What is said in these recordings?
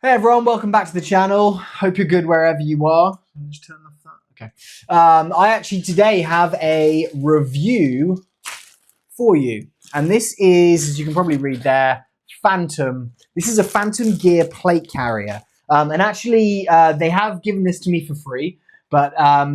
Hey everyone, welcome back to the channel. Hope you're good wherever you are. Let me just turn off that. Okay. I actually today have a review for you. And this is, as you can probably read there, Phantom. This is a Phantom Gear plate carrier. And actually, they have given this to me for free. But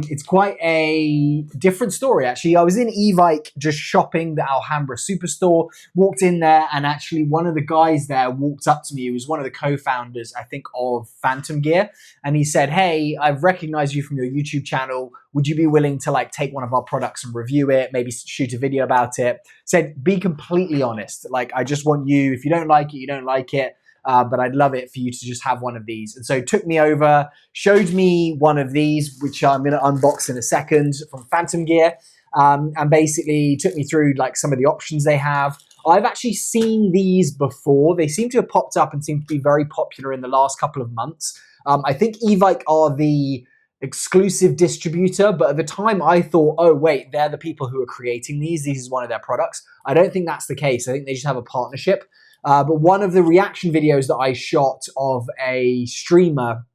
it's quite a different story, actually. I was in Evike just shopping the Alhambra Superstore, walked in there, and actually one of the guys there walked up to me. He was one of the co-founders, I think, of Phantom Gear. And he said, hey, I've recognized you from your YouTube channel. Would you be willing to like take one of our products and review it, maybe shoot a video about it? Said, be completely honest. Like, I just want you, if you don't like it, you don't like it. But I'd love it for you to just have one of these. And so took me over, showed me one of these, which I'm going to unbox in a second, from Phantom Gear, and basically took me through like some of the options they have. I've actually seen these before. They seem to have popped up and seem to be very popular in the last couple of months. I think Evike are the exclusive distributor, but at the time I thought, oh wait, they're the people who are creating these. This is one of their products. I don't think that's the case. I think they just have a partnership. But one of the reaction videos that I shot of a streamer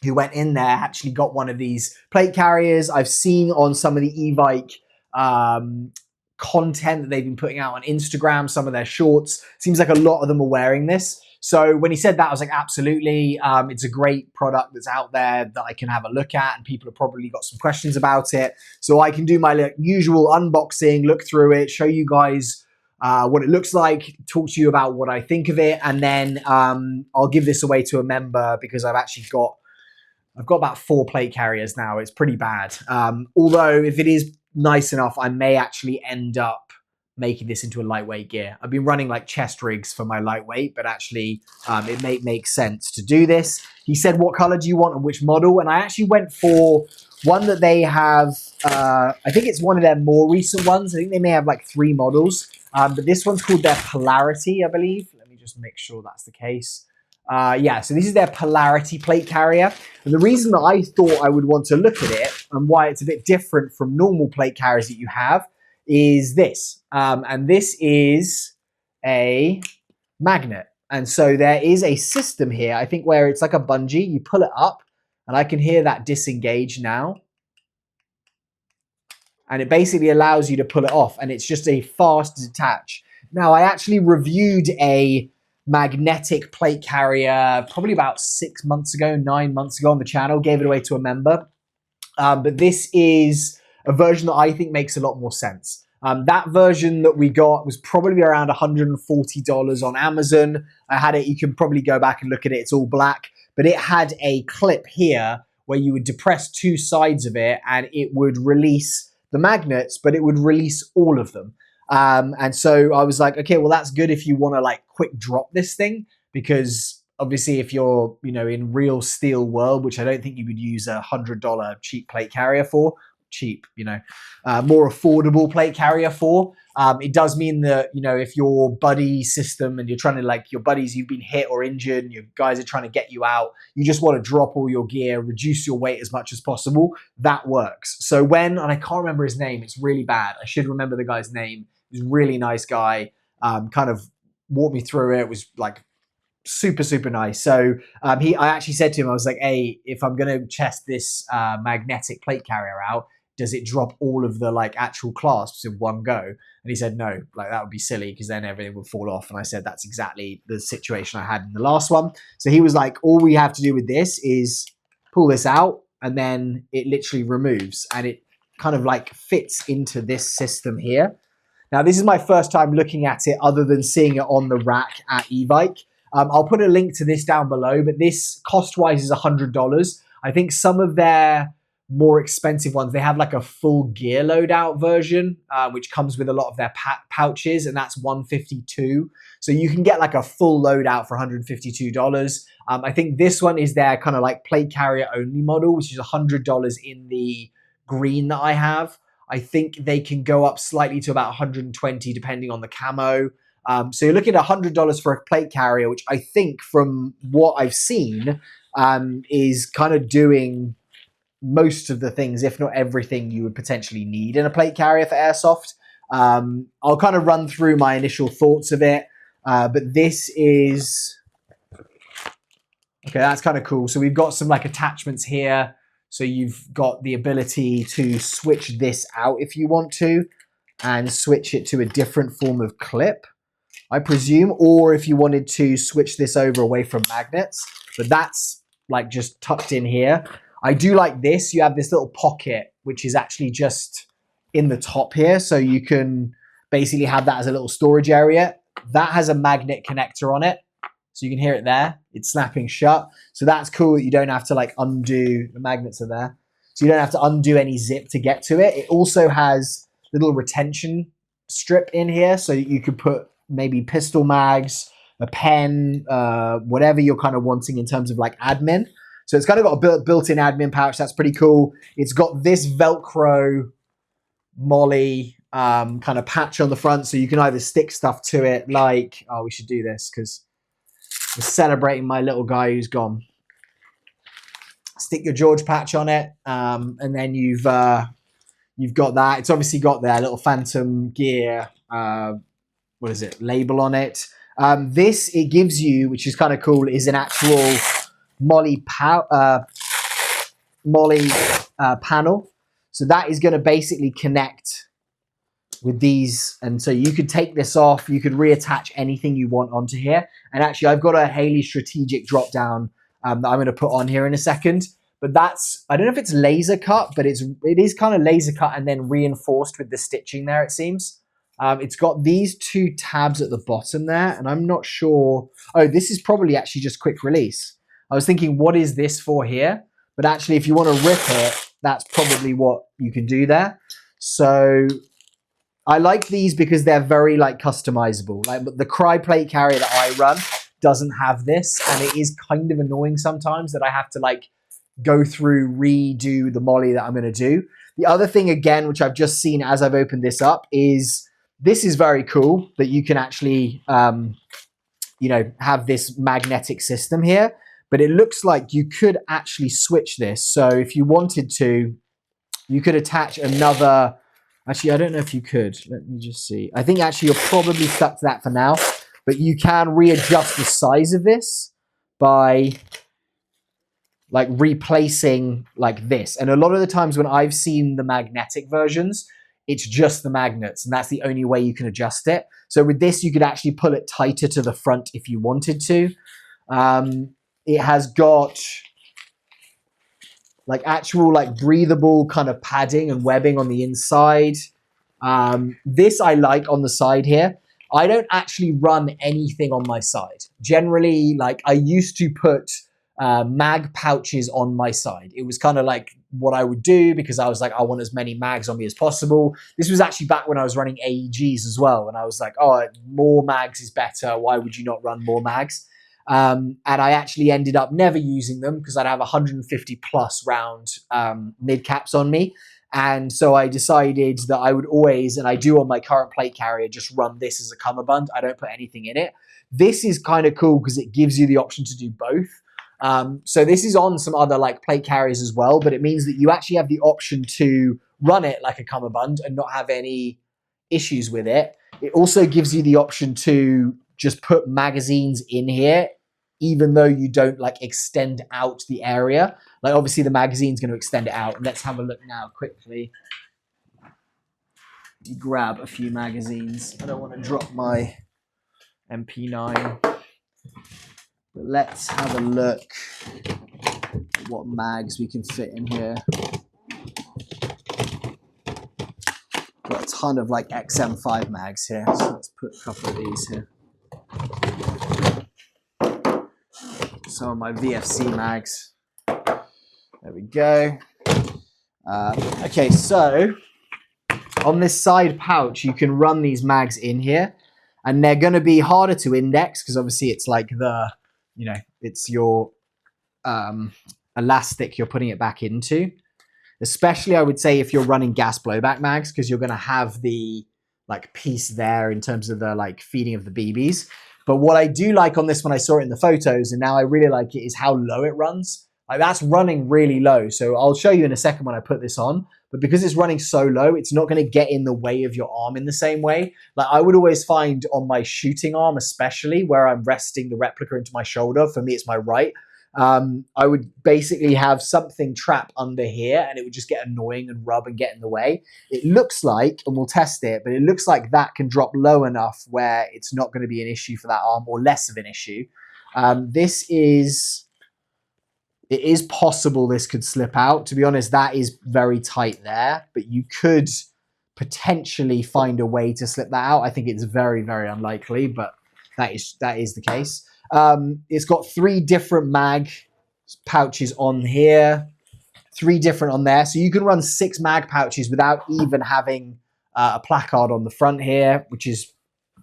who went in there actually got one of these plate carriers. I've seen on some of the Evike content that they've been putting out on Instagram, some of their shorts. Seems like a lot of them are wearing this. So when he said that, I was like, absolutely. It's a great product that's out there that I can have a look at, and people have probably got some questions about it. So I can do my usual unboxing, look through it, show you guys what it looks like, talk to you about what I think of it, and then I'll give this away to a member because I've got about 4 plate carriers now. It's pretty bad. Although if it is nice enough, I may actually end up making this into a lightweight gear. I've been running like chest rigs for my lightweight, but actually it may make sense to do this. He said, what color do you want and which model? And I actually went for one that they have, I think it's one of their more recent ones. I think they may have like 3 models. But this one's called their Polarity, I believe. Let me just make sure that's the case. Yeah, so this is their Polarity plate carrier. And the reason that I thought I would want to look at it and why it's a bit different from normal plate carriers that you have is this. And this is a magnet. And so there is a system here, I think, where it's like a bungee. You pull it up, and I can hear that disengage now. And it basically allows you to pull it off, and it's just a fast detach. Now, I actually reviewed a magnetic plate carrier probably about 6 months ago, 9 months ago on the channel, gave it away to a member. But this is a version that I think makes a lot more sense. That version that we got was probably around $140 on Amazon. I had it, you can probably go back and look at it, it's all black, but it had a clip here where you would depress 2 sides of it and it would release the magnets, but it would release all of them. And so I was like, okay, well, that's good if you want to like quick drop this thing, because obviously if you're, in real steel world, which I don't think you would use $100 cheap plate carrier for, cheap, more affordable plate carrier for, it does mean that, if your buddy system and you're trying to like your buddies, you've been hit or injured and your guys are trying to get you out, you just want to drop all your gear, reduce your weight as much as possible, that works. So and I can't remember his name, it's really bad. I should remember the guy's name. He's a really nice guy, kind of walked me through it. It was like super, super nice. So I actually said to him, I was like, hey, if I'm going to test this magnetic plate carrier out, does it drop all of the like actual clasps in one go? And he said, no, like that would be silly because then everything would fall off. And I said, that's exactly the situation I had in the last one. So he was like, all we have to do with this is pull this out and then it literally removes and it kind of like fits into this system here. Now, this is my first time looking at it other than seeing it on the rack at Evike. I'll put a link to this down below, but this cost-wise is $100. I think some of their more expensive ones, they have like a full gear loadout version, which comes with a lot of their pouches, and that's $152. So you can get like a full loadout for $152. I think this one is their kind of like plate carrier only model, which is $100 in the green that I have. I think they can go up slightly to about $120 depending on the camo. So you're looking at $100 for a plate carrier, which I think from what I've seen is kind of doing most of the things, if not everything, you would potentially need in a plate carrier for airsoft. I'll kind of run through my initial thoughts of it, but this is Okay, that's kind of cool. So we've got some like attachments here. So you've got the ability to switch this out if you want to, and switch it to a different form of clip, I presume, or if you wanted to switch this over away from magnets, but that's like just tucked in here. I do like this. You have this little pocket, which is actually just in the top here. So you can basically have that as a little storage area. That has a magnet connector on it. So you can hear it there. It's snapping shut. So that's cool that you don't have to like undo, the magnets are there. So you don't have to undo any zip to get to it. It also has a little retention strip in here. So you could put maybe pistol mags, a pen, whatever you're kind of wanting in terms of like admin. So it's kind of got a built-in admin pouch. That's pretty cool. It's got this Velcro MOLLE kind of patch on the front. So you can either stick stuff to it like, oh, we should do this because we're celebrating my little guy who's gone. Stick your George patch on it, and then you've got that. It's obviously got their little Phantom Gear, what is it, label on it. This, it gives you, which is kind of cool, is an actual MOLLE panel. So that is going to basically connect with these, and so you could take this off, you could reattach anything you want onto here. And actually I've got a Haley strategic drop down that I'm going to put on here in a second, but that's, I don't know if it's laser cut, but it is kind of laser cut and then reinforced with the stitching there, it seems. It's got these two tabs at the bottom there, and I'm not sure, oh, this is probably actually just quick release. I was thinking, what is this for here? But actually if you want to rip it, that's probably what you can do there. So I like these because they're very like customizable. Like the Cry plate carrier that I run doesn't have this, and it is kind of annoying sometimes that I have to like go through, redo the MOLLE that I'm going to do. The other thing again, which I've just seen as I've opened this up, is this is very cool that you can actually, you know, have this magnetic system here, but it looks like you could actually switch this. So if you wanted to, you could attach another. Actually, I don't know if you could. Let me just see. I think actually you're probably stuck to that for now, but you can readjust the size of this by like replacing like this. And a lot of the times when I've seen the magnetic versions, it's just the magnets, and that's the only way you can adjust it. So with this, you could actually pull it tighter to the front if you wanted to. It has got like actual like breathable kind of padding and webbing on the inside. This I like on the side here. I don't actually run anything on my side. Generally, like I used to put mag pouches on my side. It was kind of like what I would do because I was like, I want as many mags on me as possible. This was actually back when I was running AEGs as well. And I was like, oh, more mags is better. Why would you not run more mags? And I actually ended up never using them because I'd have 150 plus round mid caps on me. And so I decided that I would always, and I do on my current plate carrier, just run this as a cummerbund. I don't put anything in it. This is kind of cool because it gives you the option to do both. So this is on some other like plate carriers as well, but it means that you actually have the option to run it like a cummerbund and not have any issues with it. It also gives you the option to just put magazines in here, even though you don't like extend out the area. Like obviously the magazine's going to extend it out. Let's have a look now quickly. You grab a few magazines. I don't want to drop my MP9. But let's have a look at what mags we can fit in here. Got a ton of like XM5 mags here. So let's put a couple of these here. Some of my VFC mags. There we go. Okay, so on this side pouch, you can run these mags in here, and they're going to be harder to index because obviously it's like the, you know, it's your elastic you're putting it back into. Especially, I would say, if you're running gas blowback mags, because you're going to have the like piece there in terms of the like feeding of the BBs. But what I do like on this when I saw it in the photos, and now I really like it, is how low it runs. Like that's running really low. So I'll show you in a second when I put this on. But because it's running so low, it's not going to get in the way of your arm in the same way. Like I would always find on my shooting arm, especially where I'm resting the replica into my shoulder, for me it's my right, I would basically have something trap under here and it would just get annoying and rub and get in the way. It looks like, and we'll test it, but it looks like that can drop low enough where it's not going to be an issue for that arm, or less of an issue. It is possible this could slip out. To be honest, that is very tight there, but you could potentially find a way to slip that out. I think it's very, very unlikely, but that is the case. It's got 3 different mag pouches on here, 3 different on there. So you can run 6 mag pouches without even having a placard on the front here, which is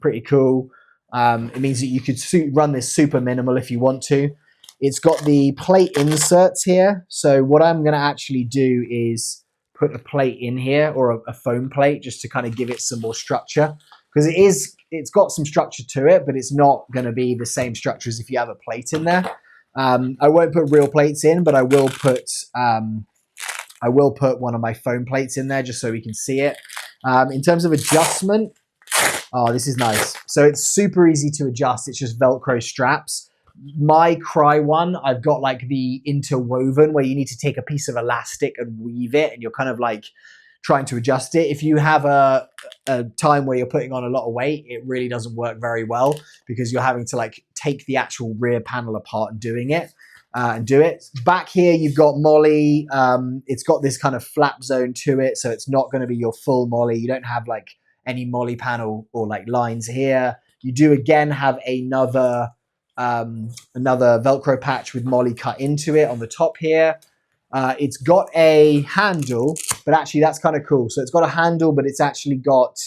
pretty cool. It means that you could run this super minimal if you want to. It's got the plate inserts here. So what I'm going to actually do is put a plate in here, or a foam plate, just to kind of give it some more structure. Because it's got some structure to it, but it's not going to be the same structure as if you have a plate in there. I won't put real plates in, but I will put one of my foam plates in there just so we can see it. In terms of adjustment, oh, this is nice. So it's super easy to adjust. It's just Velcro straps. My Cry one, I've got like the interwoven where you need to take a piece of elastic and weave it, and you're kind of like trying to adjust it. If you have a time where you're putting on a lot of weight, it really doesn't work very well because you're having to like take the actual rear panel apart and do it. Back here, you've got MOLLE. It's got this kind of flap zone to it, so it's not going to be your full MOLLE. You don't have like any MOLLE panel or like lines here. You do again have another Velcro patch with MOLLE cut into it on the top here. It's got a handle, but actually that's kind of cool. So it's got a handle, but it's actually got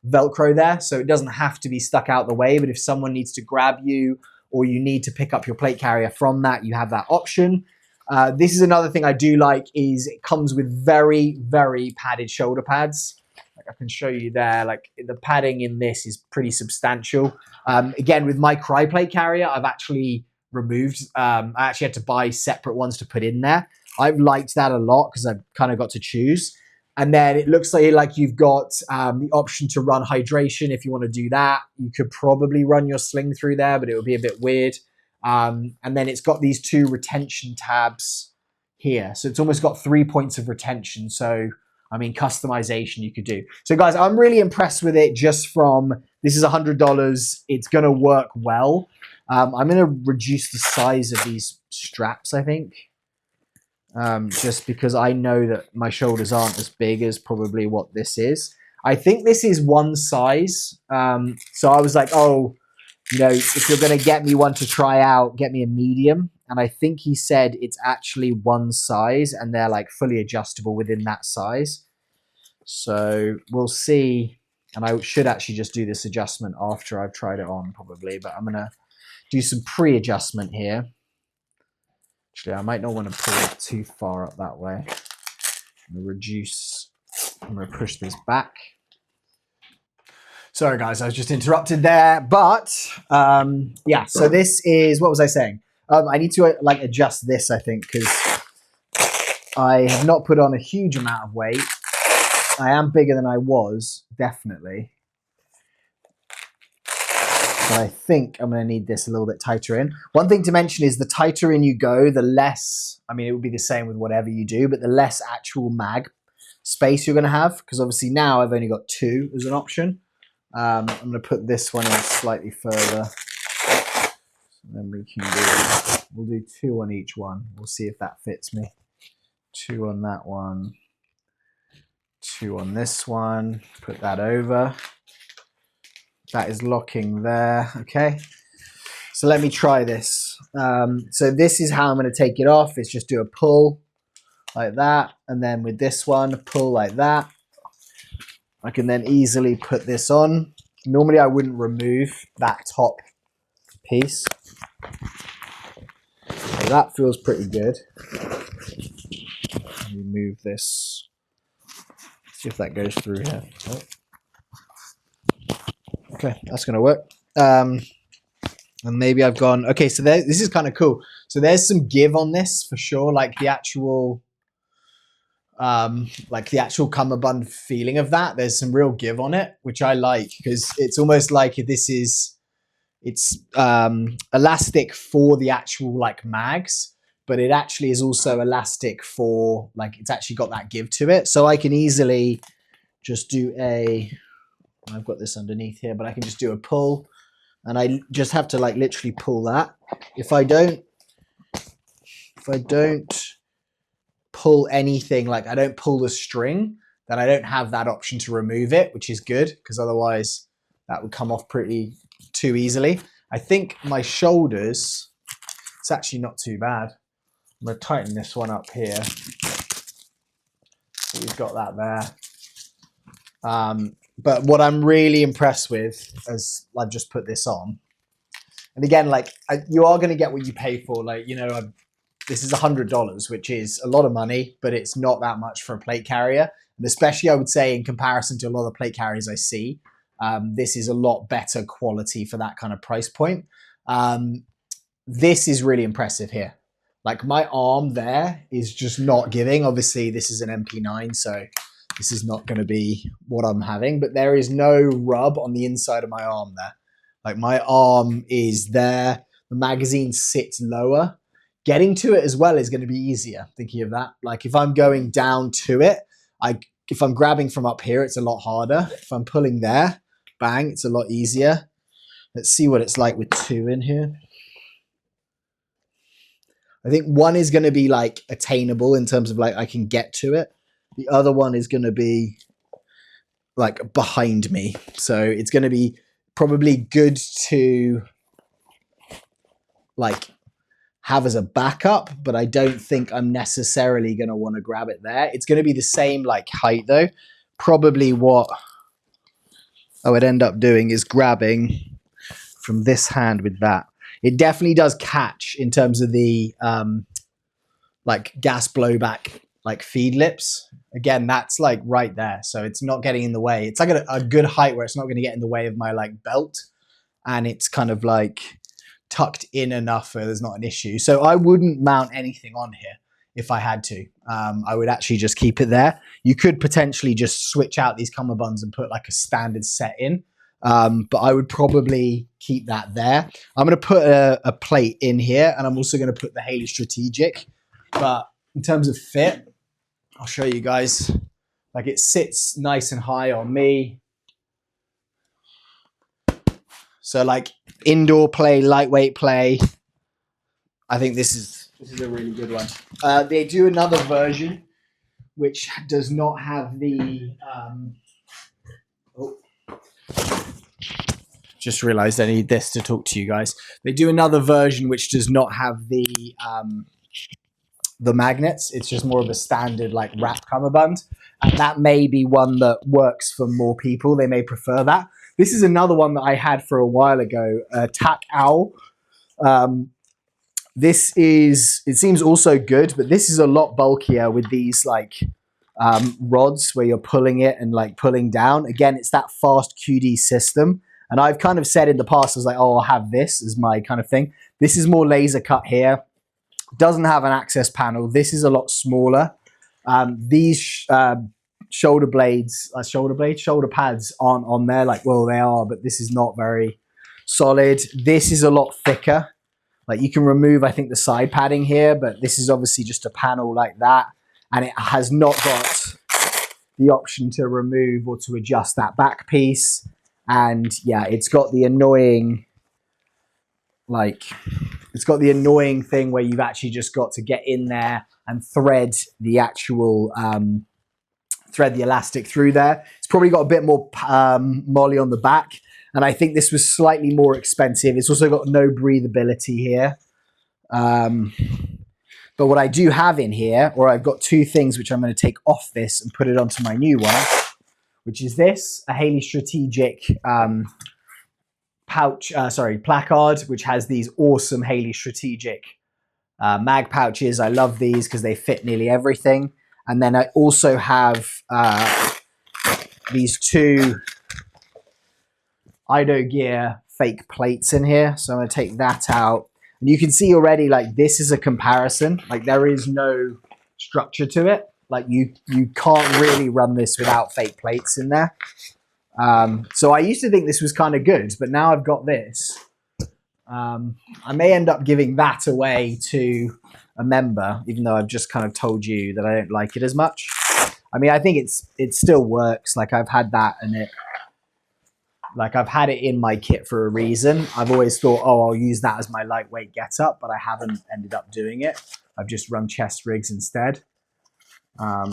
Velcro there, so it doesn't have to be stuck out the way. But if someone needs to grab you, or you need to pick up your plate carrier from that, you have that option. This is another thing I do like, is it comes with very, very padded shoulder pads. Like I can show you there, like the padding in this is pretty substantial. Again, with my Cry plate carrier, I've actually removed, I actually had to buy separate ones to put in there. I've liked that a lot because I've kind of got to choose. And then it looks like you've got the option to run hydration if you want to do that. You could probably run your sling through there, but it would be a bit weird. And then it's got these 2 retention tabs here. So it's almost got 3 points of retention. So, I mean, customization you could do. So guys, I'm really impressed with it just from, this is $100. It's going to work well. I'm going to reduce the size of these straps, I think. Just because I know that my shoulders aren't as big as probably what this is. I think this is one size. So I was like, oh, you know, if you're going to get me one to try out, get me a medium. And I think he said it's actually one size and they're like fully adjustable within that size. So we'll see. And I should actually just do this adjustment after I've tried it on probably, but I'm going to do some pre-adjustment here. Actually, I might not want to pull it too far up that way. I'm going to push this back. Sorry guys, I was just interrupted there, but yeah, so this is, what was I saying? I need to like adjust this, I think, because I have not put on a huge amount of weight. I am bigger than I was, definitely. But I think I'm going to need this a little bit tighter in. One thing to mention is the tighter in you go, the less, I mean, it would be the same with whatever you do, but the less actual mag space you're going to have, because obviously now I've only got 2 as an option. I'm going to put this one in slightly further. So then we'll do 2 on each one. We'll see if that fits me. 2 on that one. 2 on this one. Put that over. That is locking there. Okay. So let me try this. So this is how I'm going to take it off. It's just do a pull like that. And then with this one, pull like that. I can then easily put this on. Normally I wouldn't remove that top piece. So that feels pretty good. Remove this. See if that goes through here. Oh. Okay, that's going to work. And maybe I've gone, okay, so this is kind of cool. So there's some give on this for sure, like the actual cummerbund feeling of that. There's some real give on it, which I like, because it's almost like it's elastic for the actual like mags. but it actually is also elastic for, like, it's actually got that give to it. So I can easily just do I've got this underneath here, but I can just do a pull, and I just have to like literally pull that. If I don't pull anything, like I don't pull the string, then I don't have that option to remove it, which is good, because otherwise that would come off pretty too easily. I think my shoulders, it's actually not too bad. I'm going to tighten this one up here. So we've got that there. But what I'm really impressed with, as I've just put this on, and again, like you are going to get what you pay for. Like, you know, this is $100, which is a lot of money, but it's not that much for a plate carrier. And especially, I would say, in comparison to a lot of plate carriers I see, this is a lot better quality for that kind of price point. This is really impressive here. Like my arm there is just not giving. Obviously, this is an MP9, so this is not going to be what I'm having, but there is no rub on the inside of my arm there. Like my arm is there. The magazine sits lower. Getting to it as well is going to be easier, thinking of that. Like if I'm going down to it, if I'm grabbing from up here, it's a lot harder. If I'm pulling there, bang, it's a lot easier. Let's see what it's like with two in here. I think one is going to be like attainable in terms of like I can get to it. The other one is going to be like behind me. So it's going to be probably good to like have as a backup, but I don't think I'm necessarily going to want to grab it there. It's going to be the same like height though. Probably what I would end up doing is grabbing from this hand with that. It definitely does catch in terms of the like gas blowback, like feed lips. Again, that's like right there. So it's not getting in the way. It's like a good height where it's not going to get in the way of my like belt. And it's kind of like tucked in enough where there's not an issue. So I wouldn't mount anything on here if I had to. I would actually just keep it there. You could potentially just switch out these cummerbunds and put like a standard set in. But I would probably keep that there. I'm going to put a plate in here, and I'm also going to put the Haley Strategic. But in terms of fit, I'll show you guys. Like it sits nice and high on me. So like indoor play, lightweight play. I think this is a really good one. They do another version which does not have the just realized I need this to talk to you guys. They do another version which does not have the magnets. It's just more of a standard like wrap cummerbund, and that may be one that works for more people. They may prefer that. This is another one that I had for a while ago, Tack Owl. This is, it seems also good, but this is a lot bulkier with these like rods where you're pulling it and like pulling down. Again, it's that fast QD system. And I've kind of said in the past, I was like, oh, I'll have this as my kind of thing. This is more laser cut here. Doesn't have an access panel. This is a lot smaller. These shoulder pads aren't on there. Like, well, they are, but this is not very solid. This is a lot thicker. Like you can remove, I think, the side padding here, but this is obviously just a panel like that. And it has not got the option to remove or to adjust that back piece. And yeah, it's got the annoying, like, it's got the annoying thing where you've actually just got to get in there and thread the actual, thread the elastic through there. It's probably got a bit more MOLLE on the back. And I think this was slightly more expensive. It's also got no breathability here. But what I do have in here, or I've got two things which I'm going to take off this and put it onto my new one, which is this, a Haley Strategic placard, which has these awesome Haley Strategic mag pouches. I love these because they fit nearly everything. And then I also have these two Ido Gear fake plates in here. So I'm going to take that out. And you can see already, like, this is a comparison. Like, there is no structure to it. Like, you can't really run this without fake plates in there. So I used to think this was kind of good, but now I've got this. I may end up giving that away to a member, even though I've just kind of told you that I don't like it as much. I mean, I think it still works. Like I've had that and I've had it in my kit for a reason. I've always thought, oh, I'll use that as my lightweight getup, but I haven't ended up doing it. I've just run chest rigs instead.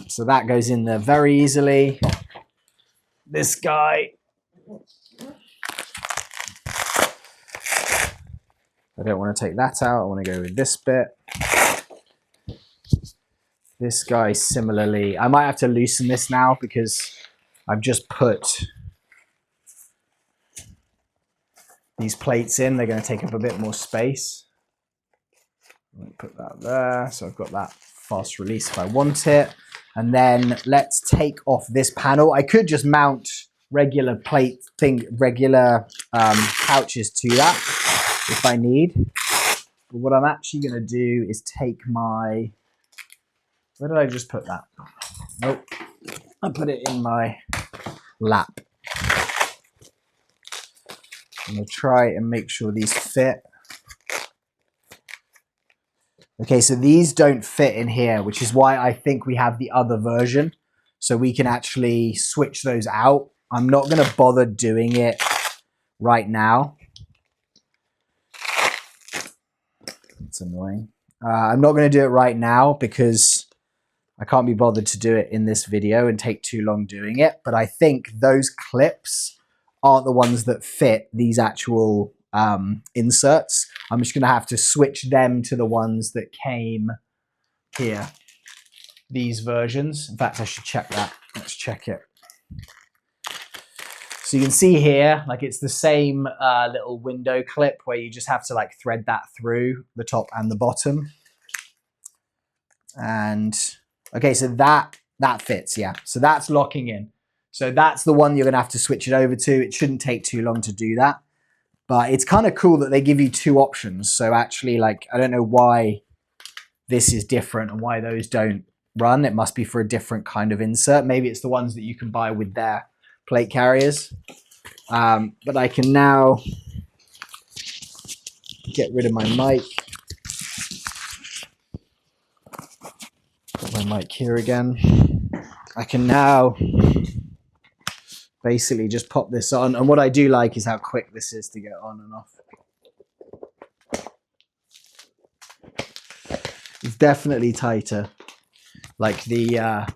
So that goes in there very easily. This guy, I don't want to take that out. I want to go with this bit. This guy similarly, I might have to loosen this now because I've just put these plates in. They're going to take up a bit more space. Let me put that there. So I've got that fast release if I want it. And then let's take off this panel. I could just mount regular pouches to that if I need. But what I'm actually going to do is take my, where did I just put that? Nope. I put it in my lap. I'm going to try and make sure these fit. Okay, so these don't fit in here, which is why I think we have the other version. So we can actually switch those out. I'm not going to bother doing it right now. It's annoying. I'm not going to do it right now because I can't be bothered to do it in this video and take too long doing it. But I think those clips aren't the ones that fit these actual inserts. I'm just going to have to switch them to the ones that came here. These versions. In fact, I should check that. Let's check it. So you can see here, like it's the same little window clip where you just have to like thread that through the top and the bottom. And okay, so that fits, yeah. So that's locking in. So that's the one you're gonna have to switch it over to. It shouldn't take too long to do that. But it's kind of cool that they give you two options. So actually, like, I don't know why this is different and why those don't run. It must be for a different kind of insert. Maybe it's the ones that you can buy with their plate carriers. But I can now get rid of my mic. Put my mic here again. I can now basically just pop this on. And what I do like is how quick this is to get on and off. It's definitely tighter, like the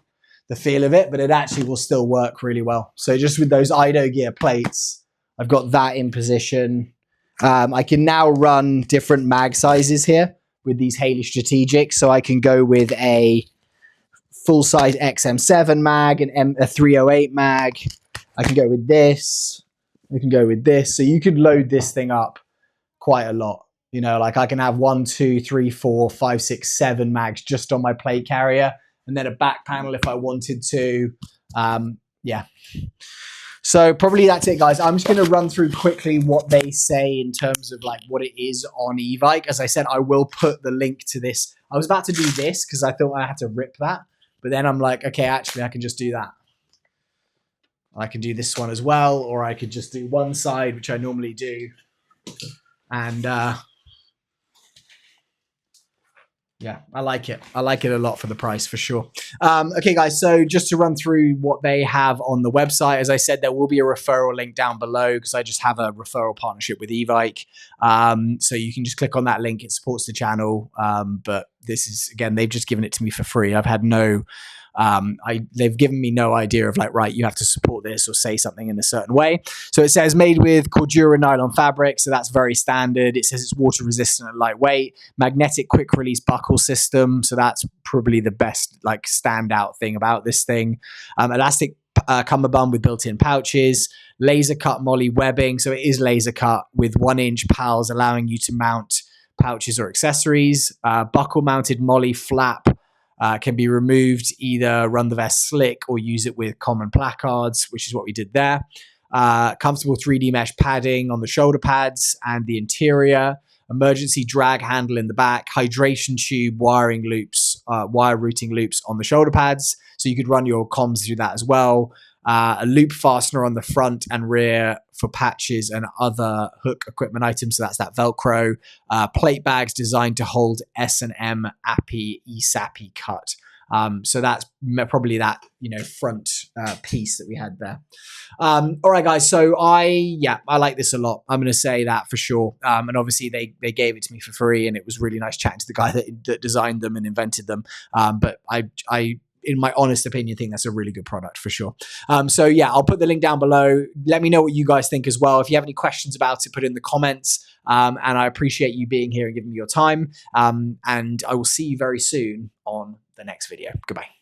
feel of it, but it actually will still work really well. So just with those Ido gear plates, I've got that in position. I can now run different mag sizes here with these Haley Strategics. So I can go with a full-size XM7 mag, a 308 mag. I can go with this. I can go with this. So you could load this thing up quite a lot. You know, like I can have 1, 2, 3, 4, 5, 6, 7 mags just on my plate carrier, and then a back panel if I wanted to. Yeah. So probably that's it, guys. I'm just going to run through quickly what they say in terms of like what it is on Evike. As I said, I will put the link to this. I was about to do this because I thought I had to rip that, but then I'm like, okay, actually I can just do that. I can do this one as well, or I could just do one side, which I normally do. And yeah, I like it. I like it a lot for the price, for sure. Okay, guys, so just to run through what they have on the website, as I said, there will be a referral link down below because I just have a referral partnership with Evike. So you can just click on that link. It supports the channel. But this is, again, they've just given it to me for free. I've had no... they've given me no idea of like, right, you have to support this or say something in a certain way. So it says made with Cordura nylon fabric. So that's very standard. It says it's water resistant and lightweight, magnetic quick release buckle system. So that's probably the best like standout thing about this thing. Elastic cummerbund with built-in pouches, laser cut MOLLE webbing. So it is laser cut with 1-inch pals, allowing you to mount pouches or accessories, buckle mounted MOLLE flap. Can be removed, either run the vest slick or use it with common placards, which is what we did there. Comfortable 3D mesh padding on the shoulder pads and the interior. Emergency drag handle in the back. Hydration tube wiring loops, wire routing loops on the shoulder pads. So you could run your comms through that as well. a loop fastener on the front and rear for patches and other hook equipment items. So that's that Velcro. Plate bags designed to hold S&M Appy ESAPI cut. So that's probably that, front piece that we had there. All right, guys. So I like this a lot. I'm going to say that for sure. And obviously they gave it to me for free, and it was really nice chatting to the guy that designed them and invented them. But I in my honest opinion, think that's a really good product for sure. So yeah, I'll put the link down below. Let me know what you guys think as well. If you have any questions about it, put it in the comments. And I appreciate you being here and giving me your time. And I will see you very soon on the next video. Goodbye.